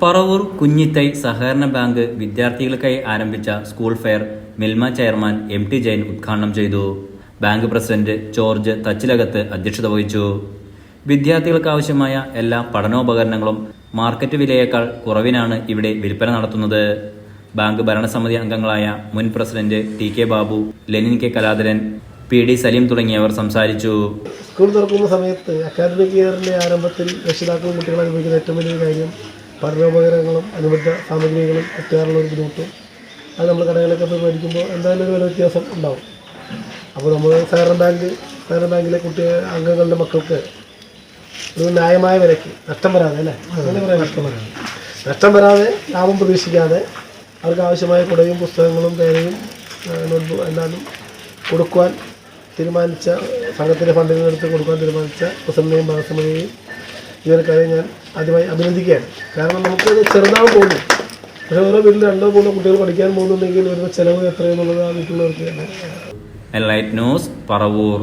പറവൂർ കുഞ്ഞിത്തൈ സഹകരണ ബാങ്ക് വിദ്യാർത്ഥികൾക്കായി ആരംഭിച്ച school fair Milma chairman MT Jayan ഉദ്ഘാടനം ചെയ്തു. ബാങ്ക് പ്രസിഡന്റ് ജോർജ് തച്ചിലകത്ത് അധ്യക്ഷത വഹിച്ചു. വിദ്യാർത്ഥികൾക്ക് ആവശ്യമായ എല്ലാ പഠനോപകരണങ്ങളും മാർക്കറ്റ് വിലയേക്കാൾ കുറവിനാണ് ഇവിടെ വിൽപ്പന നടത്തുന്നത്. ബാങ്ക് ഭരണസമിതി അംഗങ്ങളായ മുൻ president TK Babu, Lenin K Kaladharan, PD Saleem തുടങ്ങിയവർ സംസാരിച്ചു. സ്കൂൾ തുറക്കുന്ന സമയത്ത് അക്കാദമിക് ഇയറിന്റെ ആരംഭത്തിൽ രക്ഷിതാക്കളും കുട്ടികളും അനുഭവിക്കുന്ന ഏറ്റവും വലിയ കാര്യം പഠനോപകരണങ്ങളും അനുബന്ധ സാമഗ്രികളും എത്താറുള്ള ഒരു ബുദ്ധിമുട്ടും. അത് നമ്മൾ കടകളിലൊക്കെ പോയി മേടിക്കുമ്പോൾ എന്തായാലും ഒരു വില വ്യത്യാസം ഉണ്ടാവും. അപ്പോൾ നമ്മൾ സഹകരണ ബാങ്കിലെ അംഗങ്ങളുടെ മക്കൾക്ക് ഒരു ന്യായമായ വിലയ്ക്ക് നഷ്ടം വരാതെ, അല്ലേ, അങ്ങനെ പറയാം, നഷ്ടം വരാതെ ലാഭം പ്രതീക്ഷിക്കാതെ അവർക്ക് ആവശ്യമായ കുടയും പുസ്തകങ്ങളും പേനയും നോട്ട്ബുക്ക് എല്ലാം കൊടുക്കുവാൻ തീരുമാനിച്ച സംഘത്തിൻ്റെ ഫണ്ടിൽ നിന്നെടുത്ത് കൊടുക്കാൻ തീരുമാനിച്ച പ്രസിഡന്റിനെയും ഭരണസമിതിയെയും ജീവനക്കാരെ ഞാൻ ആദ്യമായി അഭിനന്ദിക്കുകയാണ്. കാരണം നമുക്കത് ചെറുതാവും തോന്നും, പക്ഷേ ഓരോ വീട്ടിൽ 2-3 കുട്ടികൾ പഠിക്കാൻ പോകുന്നുണ്ടെങ്കിൽ വരുന്ന ചിലവ് എത്രയെന്നുള്ളത് ആ വീട്ടിലുള്ളവർക്ക് തന്നെ. Enlight news, Paravur.